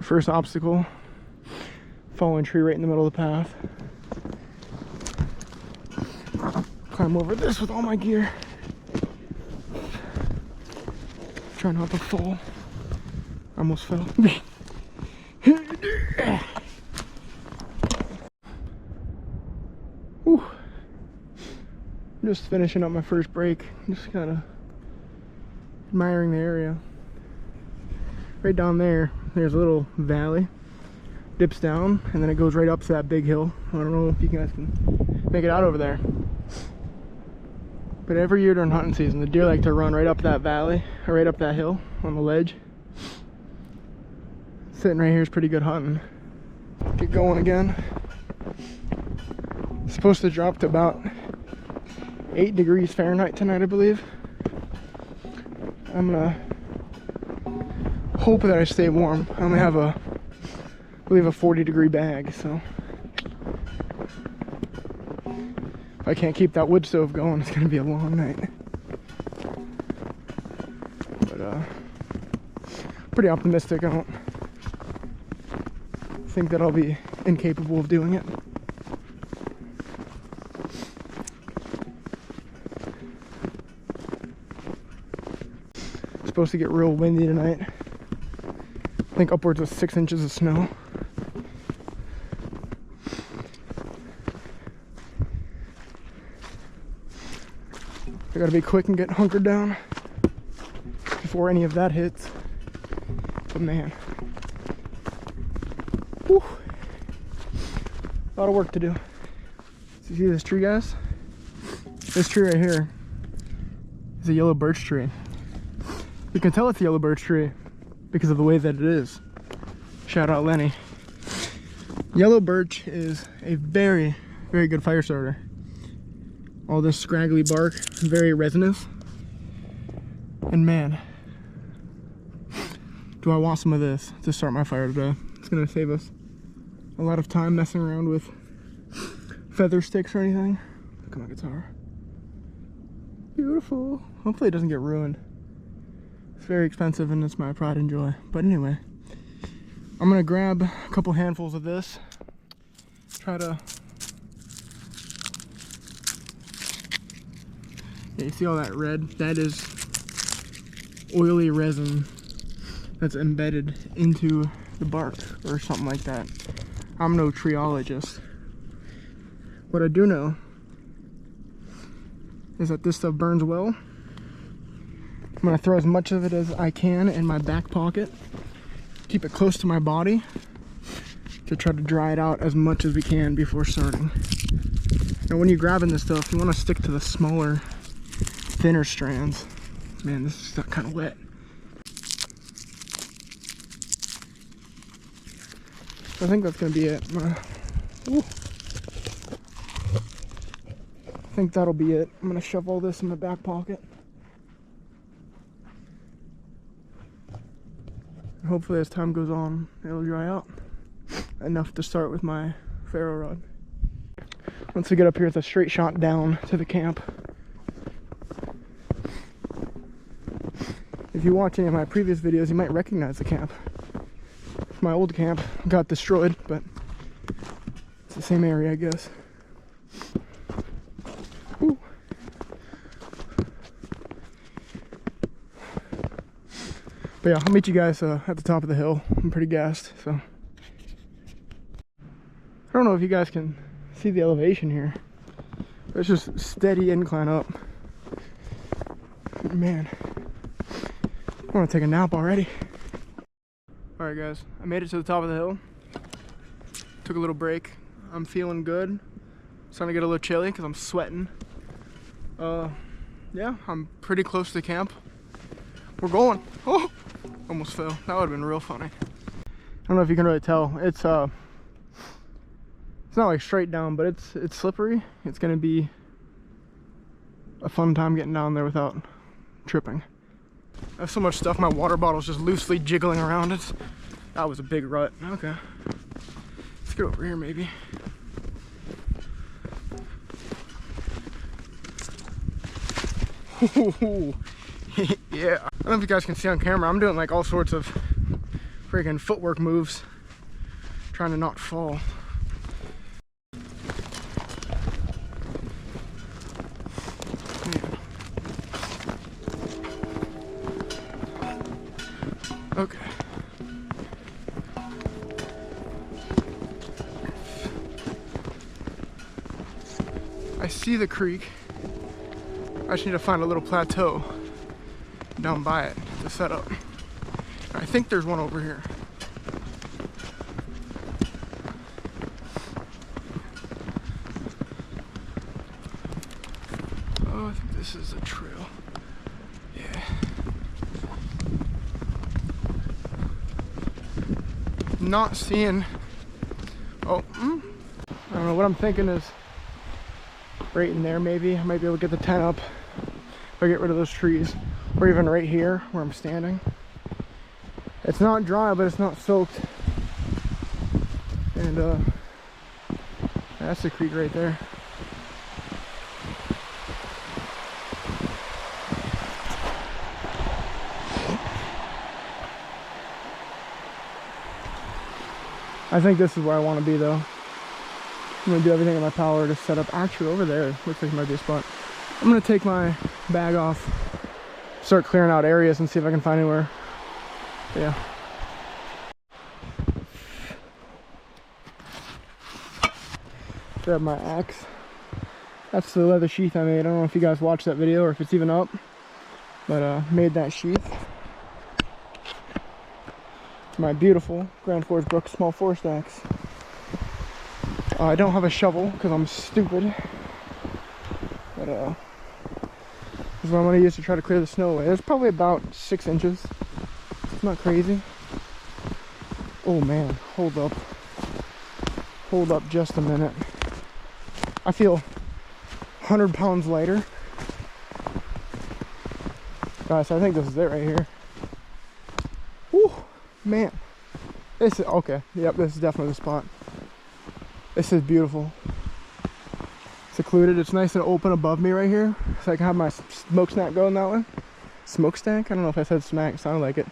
First obstacle, fallen tree right in the middle of the path. Climb over this with all my gear. Try not to fall. Almost fell. Whew. Just finishing up my first break. Just kind of admiring the area. Right down there, there's a little valley. Dips down, and then it goes right up to that big hill. I don't know if you guys can make it out over there. But every year during hunting season, the deer like to run right up that valley, or right up that hill on the ledge. Sitting right here is pretty good hunting. Get going again. It's supposed to drop to about 8 degrees Fahrenheit tonight, I believe. I'm gonna hope that I stay warm. I only have I believe a 40-degree bag, so if I can't keep that wood stove going, it's gonna be a long night. But pretty optimistic. I don't think that I'll be incapable of doing it. It's supposed to get real windy tonight. I think upwards of 6 inches of snow. I gotta be quick and get hunkered down before any of that hits. But man, whew, a lot of work to do. So you see this tree, guys? This tree right here is a yellow birch tree. You can tell it's a yellow birch tree because of the way that it is. Shout out Lenny. Yellow birch is a very, very good fire starter. All this scraggly bark, very resinous. And man, do I want some of this to start my fire today. It's gonna save us a lot of time messing around with feather sticks or anything. Look at my guitar. Beautiful. Hopefully it doesn't get ruined. It's very expensive and it's my pride and joy. But anyway, I'm gonna grab a couple handfuls of this. Try to... Yeah, you see all that red? That is oily resin that's embedded into the bark or something like that. I'm no treeologist. What I do know is that this stuff burns well. I'm gonna throw as much of it as I can in my back pocket. Keep it close to my body to try to dry it out as much as we can before starting. Now when you're grabbing this stuff, you want to stick to the smaller, thinner strands. Man, this is kind of wet. I think that's gonna be it. I think that'll be it. I'm gonna shove all this in my back pocket. Hopefully as time goes on, it'll dry out enough to start with my ferro rod. Once we get up here, it's a straight shot down to the camp. If you watch any of my previous videos, you might recognize the camp. My old camp got destroyed, but it's the same area, I guess. Woo. But yeah, I'll meet you guys at the top of the hill. I'm pretty gassed, so. I don't know if you guys can see the elevation here. It's just steady incline up. Man, I want to take a nap already. Alright guys, I made it to the top of the hill. Took a little break. I'm feeling good. Starting to get a little chilly because I'm sweating. Yeah, I'm pretty close to the camp. We're going. Oh! Almost fell. That would have been real funny. I don't know if you can really tell. It's not like straight down, but it's slippery. It's gonna be a fun time getting down there without tripping. I have so much stuff. My water bottle's just loosely jiggling around. That was a big rut. Okay. Let's get over here maybe. Yeah. I don't know if you guys can see on camera. I'm doing like all sorts of Freaking footwork moves. Trying to not fall. Man. Okay. I see the creek. I just need to find a little plateau down by it to set up. I think there's one over here. Oh, I think this is a trail. Yeah. Not seeing. Oh, I don't know. What I'm thinking is right in there, maybe. I might be able to get the tent up if I get rid of those trees. Or even right here where I'm standing. It's not dry, but it's not soaked. And that's the creek right there. I think this is where I want to be though. I'm gonna do everything in my power to set up. Actually, over there looks like it might be a spot. I'm gonna take my bag off, start clearing out areas and see if I can find anywhere. Yeah. Grab my axe. That's the leather sheath I made. I don't know if you guys watched that video or if it's even up, but made that sheath. My beautiful Grand Forks Brook small forest axe. I don't have a shovel because I'm stupid, but this is what I'm going to use to try to clear the snow away. It's probably about 6 inches. It's not crazy. Oh man, hold up just a minute. I feel 100 pounds lighter. Guys, I think this is it right here. Whew, man. This is, okay, yep, this is definitely the spot. This is beautiful. Secluded. It's nice and open above me right here, so I can have my smokestack going that way. Smokestack? I don't know if I said smack. It sounded like it.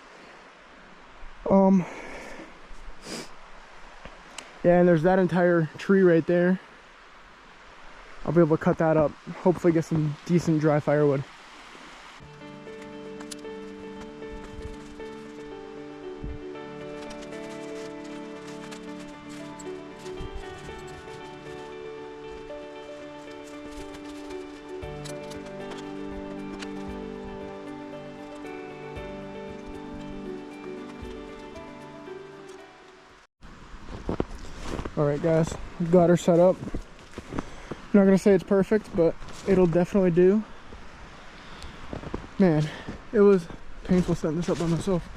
Yeah, and there's that entire tree right there. I'll be able to cut that up. Hopefully get some decent dry firewood. Alright guys, got her set up. I'm not gonna say it's perfect, but it'll definitely do. Man, it was painful setting this up by myself,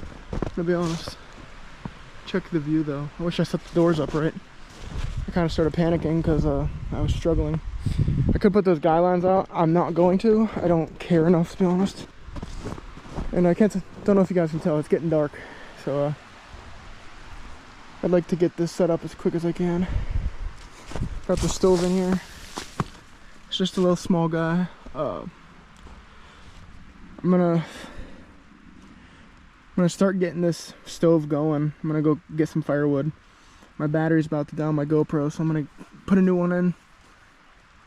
to be honest. Check the view though. I wish I set the doors up right. I kind of started panicking because I was struggling. I could put those guy lines out. I'm not going to. I don't care enough, to be honest. And I don't know if you guys can tell, it's getting dark. So I'd like to get this set up as quick as I can. Got the stove in here. It's just a little small guy. I'm gonna start getting this stove going. I'm gonna go get some firewood. My battery's about to die on my GoPro, so I'm gonna put a new one in.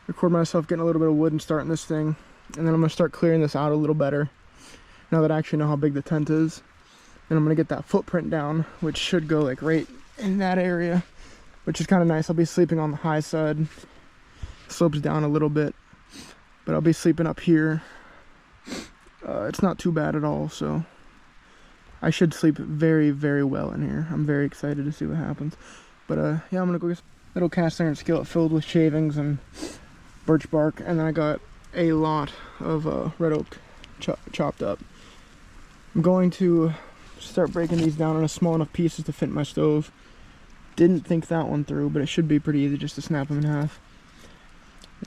Record myself getting a little bit of wood and starting this thing. And then I'm gonna start clearing this out a little better, now that I actually know how big the tent is. And I'm gonna get that footprint down, which should go like right in that area, which is kind of nice. I'll be sleeping on the high side. Slopes down a little bit, but I'll be sleeping up here. It's not too bad at all, so I should sleep very, very well in here. I'm very excited to see what happens. But yeah, I'm gonna go get a little cast iron skillet filled with shavings and birch bark, and then I got a lot of red oak chopped up. I'm going to start breaking these down into small enough pieces to fit in my stove. Didn't think that one through, but it should be pretty easy just to snap them in half.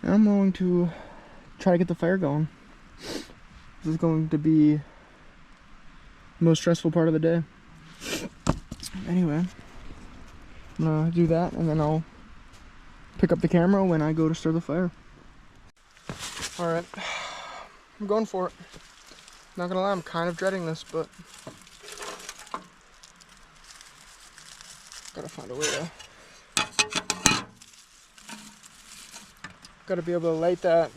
And I'm going to try to get the fire going. This is going to be the most stressful part of the day. Anyway, I'm gonna do that and then I'll pick up the camera when I go to stir the fire. Alright, I'm going for it. Not gonna lie, I'm kind of dreading this, but Gotta find a way to. Gotta be able to light that.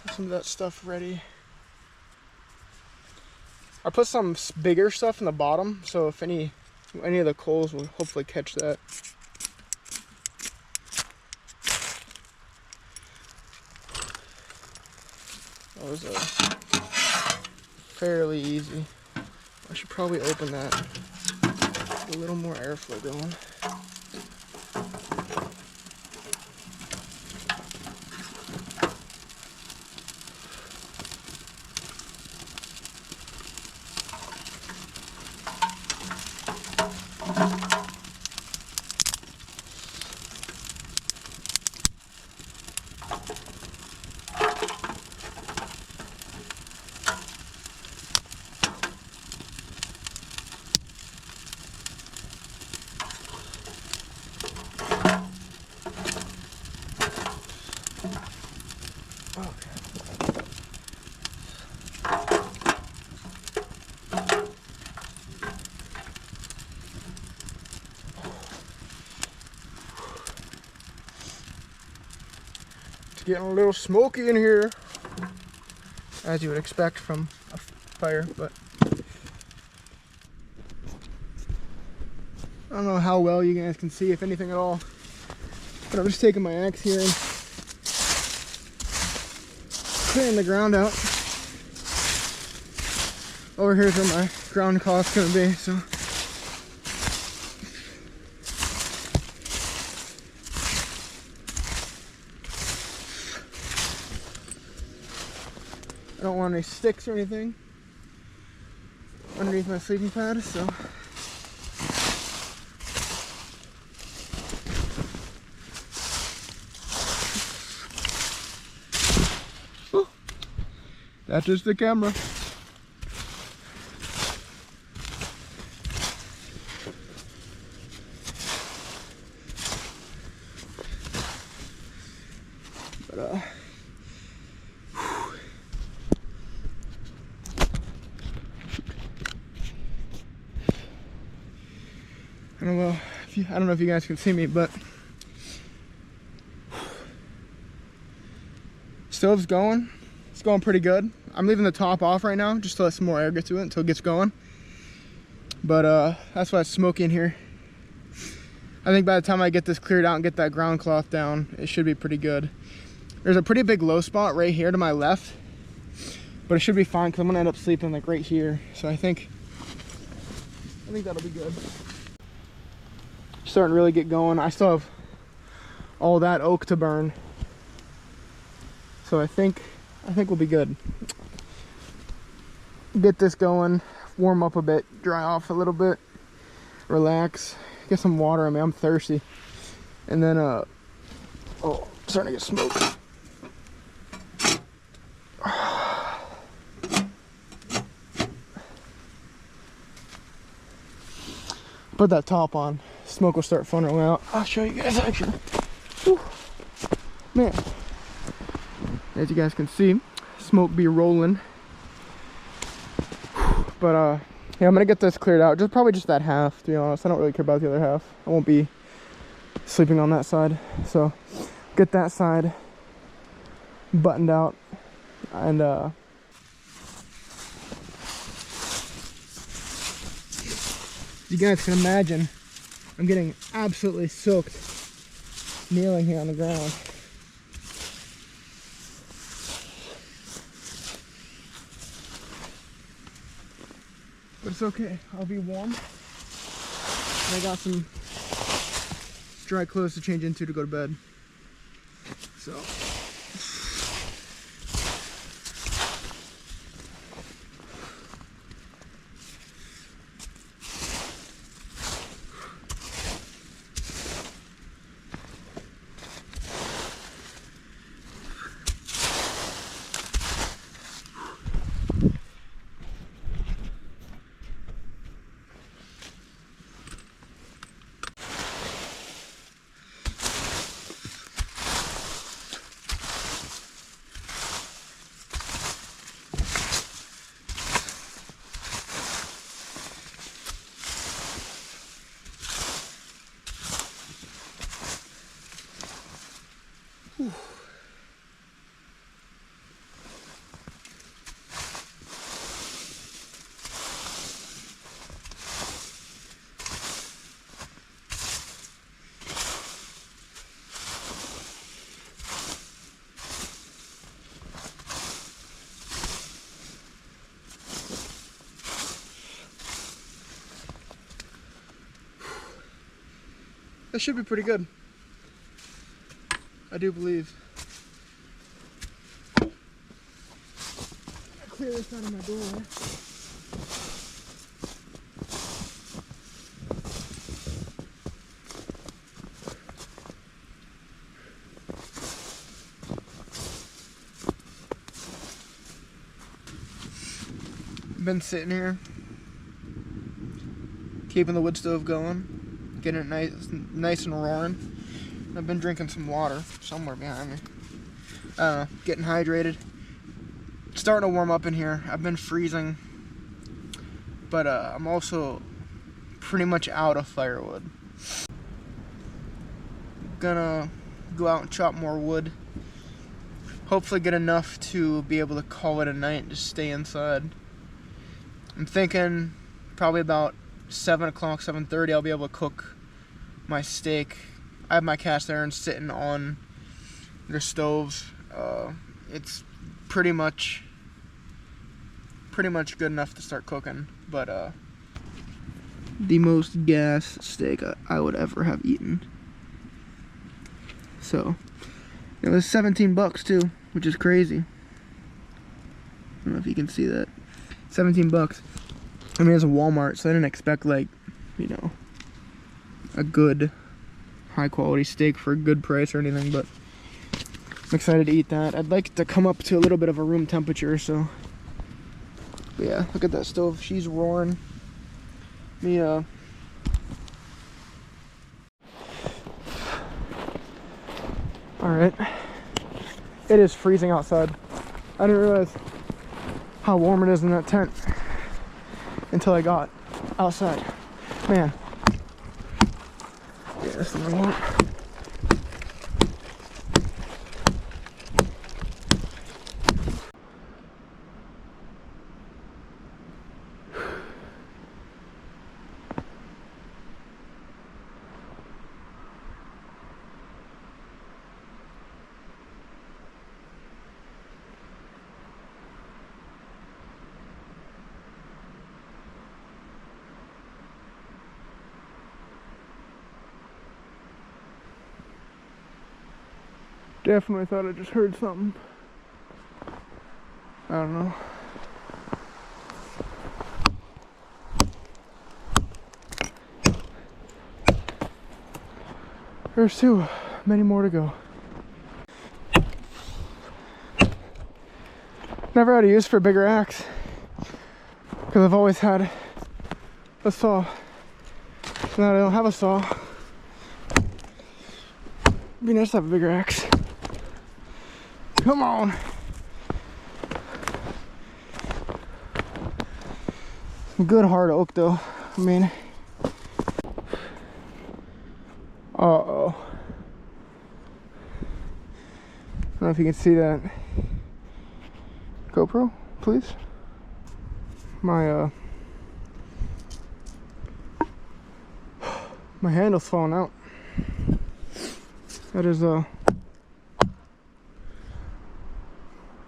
Have some of that stuff ready. I put some bigger stuff in the bottom, so if any of the coals will hopefully catch that. That was fairly easy. I should probably open that. Get a little more airflow going. It's getting a little smoky in here, as you would expect from a fire, but I don't know how well you guys can see, if anything at all. But I'm just taking my axe here and clearing the ground out. Over here's where my ground cloth's gonna be, so. I don't want any sticks or anything underneath my sleeping pad, so. Oh, that's just the camera. But I don't know if you guys can see me, but stove's going. It's going pretty good. I'm leaving the top off right now just to let some more air get to it until it gets going. But that's why it's smoky in here. I think by the time I get this cleared out and get that ground cloth down, it should be pretty good. There's a pretty big low spot right here to my left, but it should be fine because I'm gonna end up sleeping like right here. So I think that'll be good. Starting to really get going. I still have all that oak to burn, so I think we'll be good. Get this going, warm up a bit, dry off a little bit, relax, get some water. I mean, I'm thirsty, and then oh, starting to get smoke. Put that top on. Smoke will start funneling out. I'll show you guys actually. Whew. Man, as you guys can see, smoke be rolling. But yeah, I'm gonna get this cleared out. Probably just that half, to be honest. I don't really care about the other half. I won't be sleeping on that side, so get that side buttoned out, and you guys can imagine, I'm getting absolutely soaked kneeling here on the ground. But it's okay, I'll be warm. And I got some dry clothes to change into to go to bed. So. That should be pretty good. I do believe. Clear this out of my door. Been sitting here, keeping the wood stove going, getting it nice and roaring. I've been drinking some water somewhere behind me. Getting hydrated. It's starting to warm up in here. I've been freezing, but I'm also pretty much out of firewood. Gonna go out and chop more wood. Hopefully get enough to be able to call it a night and just stay inside. I'm thinking probably about 7 o'clock, 7:30 I'll be able to cook my steak. I have my cast iron sitting on the stove. It's pretty much good enough to start cooking, but the most gas steak I would ever have eaten. So it was $17 too, which is crazy. I don't know if you can see that. $17. I mean, it's a Walmart, so I didn't expect, like, you know, a good, high-quality steak for a good price or anything, but I'm excited to eat that. I'd like it to come up to a little bit of a room temperature, so. But yeah, look at that stove. She's roaring. Alright. It is freezing outside. I didn't realize how warm it is in that tent until I got outside. Man. Yeah, this is warm. Definitely thought I just heard something. I don't know. There's too many more to go. Never had a use for a bigger axe because I've always had a saw. Now I don't have a saw. It'd be nice to have a bigger axe. Come on. Some good hard oak though. I mean, uh-oh. I don't know if you can see that. GoPro, please. My my handle's falling out. That is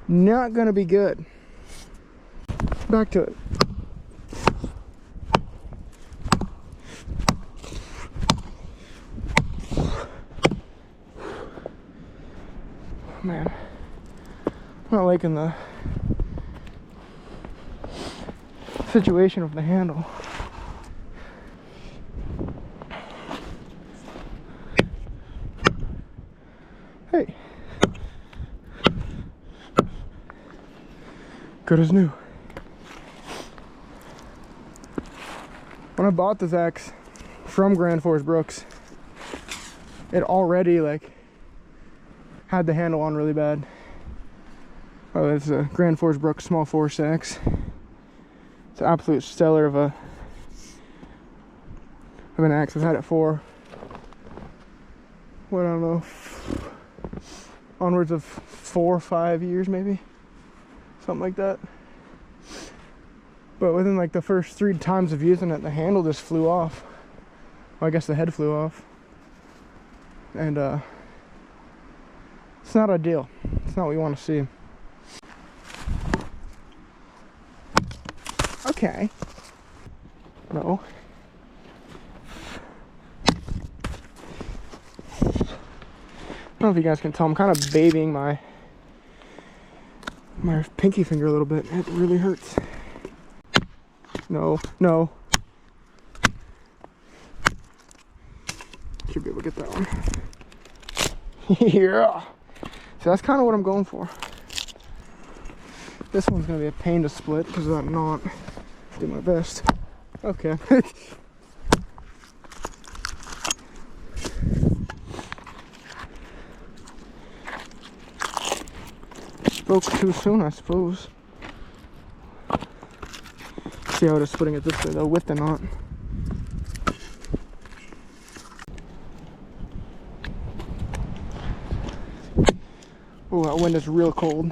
not gonna be good. Back to it. Man, I'm not liking the situation with the handle. Hey. Good as new. When I bought this axe from Grand Forks Brooks, it already like had the handle on really bad. Oh, it's a Grand Forks Brooks small force axe. It's an absolute stellar of an axe. I've had it for, what, I don't know, onwards of 4 or 5 years maybe. Something like that. But within like the first 3 times of using it, the handle just flew off. Well, I guess the head flew off. And it's not ideal. It's not what you want to see. Okay. No. don't know if you guys can tell, I'm kind of babying my pinky finger a little bit. It really hurts. No, no. Should be able to get that one. Yeah. So that's kind of what I'm going for. This one's gonna be a pain to split because of that knot. Do my best. Okay. Spoke too soon, I suppose. See how it is splitting it this way though with the knot. Oh, that wind is real cold.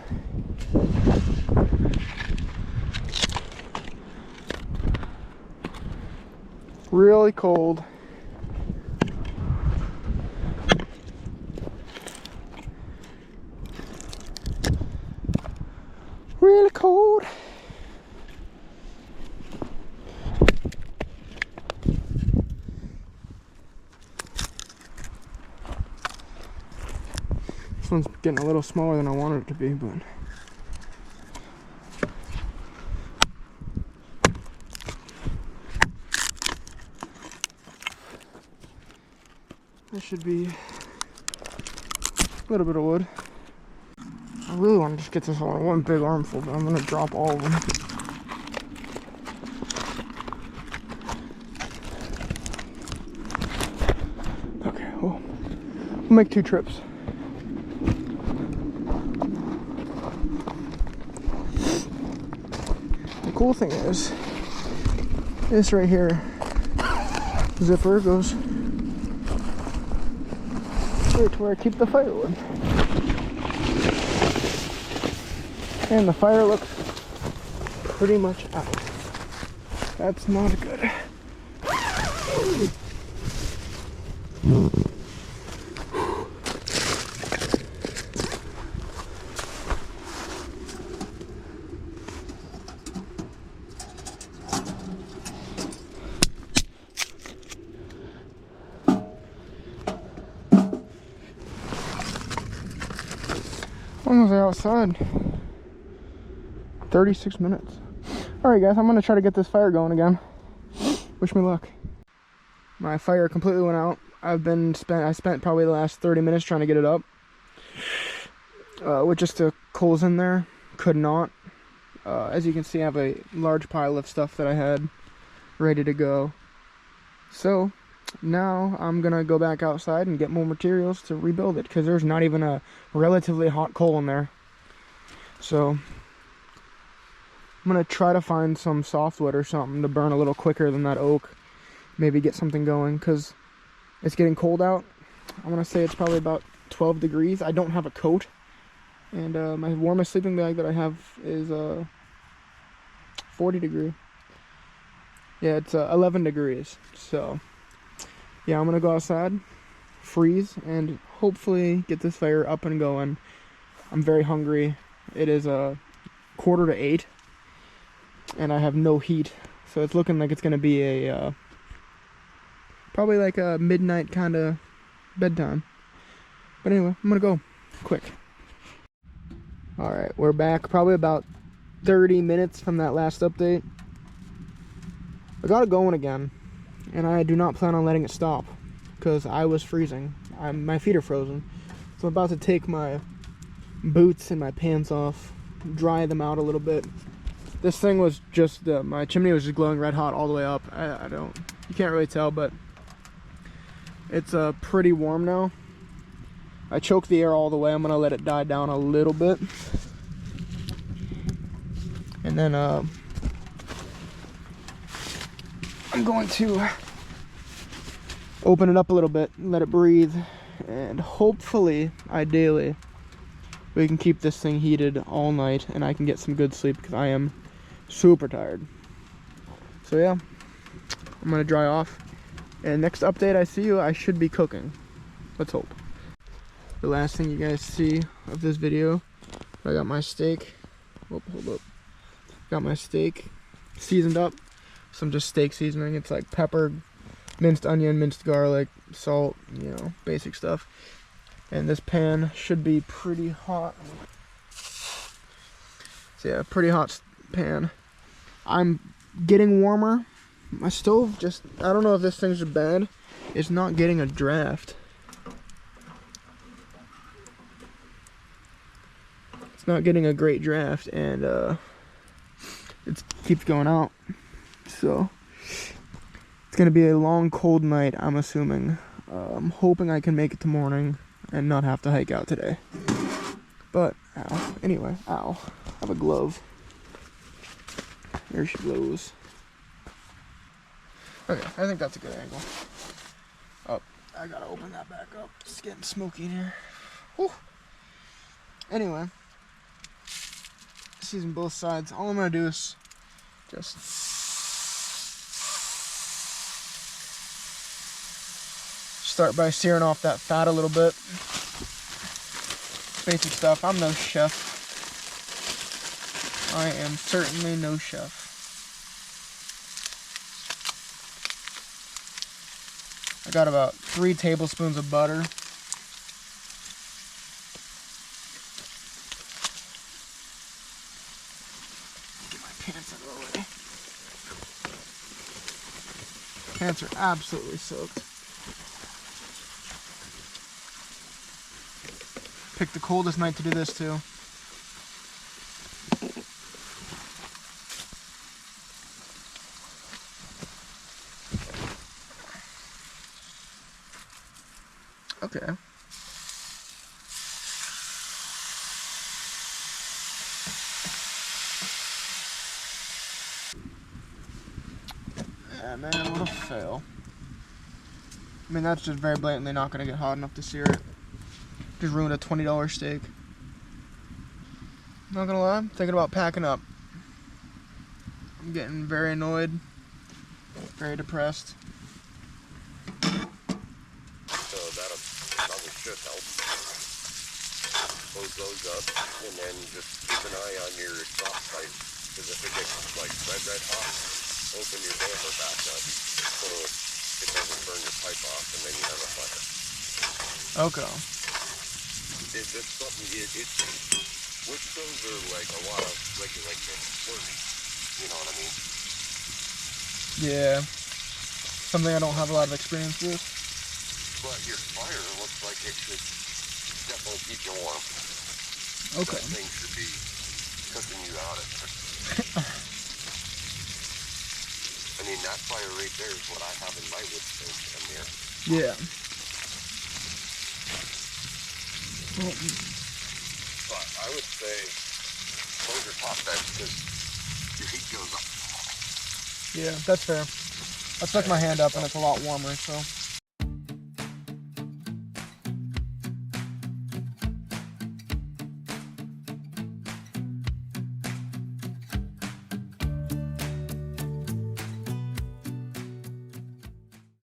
Really cold. Really cold. This one's getting a little smaller than I wanted it to be, but this should be a little bit of wood. I really want to just get this all in one big armful, but I'm going to drop all of them. Okay, well, we'll make 2 trips. The cool thing is, this right here, zipper goes right to where I keep the firewood. And the fire looks pretty much out. That's not good. When was I outside? 36 minutes. Alright guys, I'm gonna try to get this fire going again. Wish me luck. My fire completely went out. I spent probably the last 30 minutes trying to get it up. With just the coals in there. Could not. As you can see, I have a large pile of stuff that I had ready to go. So now I'm gonna go back outside and get more materials to rebuild it, because there's not even a relatively hot coal in there. So I'm gonna try to find some softwood or something to burn a little quicker than that oak. Maybe get something going, because it's getting cold out. I'm gonna say it's probably about 12 degrees. I don't have a coat, and my warmest sleeping bag that I have is 40 degree. Yeah, it's 11 degrees. So yeah, I'm gonna go outside, freeze, and hopefully get this fire up and going. I'm very hungry. It is 7:45, and I have no heat, so it's looking like it's gonna be a probably like a midnight kind of bedtime. But anyway, I'm gonna go quick. All right, we're back. Probably about 30 minutes from that last update. I got it going again, and I do not plan on letting it stop because I was freezing. My feet are frozen, so I'm about to take my boots and my pants off, dry them out a little bit. This thing was just my chimney was just glowing red hot all the way up. You can't really tell, but it's pretty warm now. I choked the air all the way. I'm gonna let it die down a little bit, and then I'm going to open it up a little bit and let it breathe, and hopefully, ideally, we can keep this thing heated all night and I can get some good sleep, because I am super tired. So yeah, I'm gonna dry off, and next update I see you, I should be cooking. Let's hope. The last thing you guys see of this video, I got my steak. Oh, hold up. Got my steak seasoned up. Some just steak seasoning. It's like pepper, minced onion, minced garlic, salt, you know, basic stuff. And this pan should be pretty hot. So yeah, pretty hot pan. I'm getting warmer. My stove just, I don't know if this thing's bad. It's not getting a draft. It's not getting a great draft, and it keeps going out. So it's gonna be a long cold night, I'm assuming. I'm hoping I can make it to morning and not have to hike out today. But ow. Anyway, ow. I have a glove. There she blows. Okay, I think that's a good angle. Oh, I gotta open that back up. It's getting smoky in here. Whew. Anyway, season both sides. All I'm gonna do is just start by searing off that fat a little bit. Basic stuff. I'm no chef. I am certainly no chef. I got about 3 tablespoons of butter. Get my pants out of the way. Pants are absolutely soaked. Picked the coldest night to do this too. Okay. Yeah, man, what a fail. I mean, that's just very blatantly not going to get hot enough to sear it. Just ruined a $20 steak. Not gonna lie, I'm thinking about packing up. I'm getting very annoyed, very depressed. So that probably should help. Close those up, and then just keep an eye on your exhaust pipe, because if it gets like red hot, open your damper back up so it doesn't burn your pipe off, and then you have a fire. Okay. It's just something, wood stoves are like a lot of, like flirty, you know what I mean? Yeah. Something I don't have a lot of experience with. But your fire looks like it should definitely keep you warm. Okay. That thing should be cooking you out at I mean, that fire right there is what I have in my wood stove in there. Yeah. Well, But I would say close your top vent because your heat goes up. yeah, that's fair. I stuck my hand up and it's a lot warmer, so.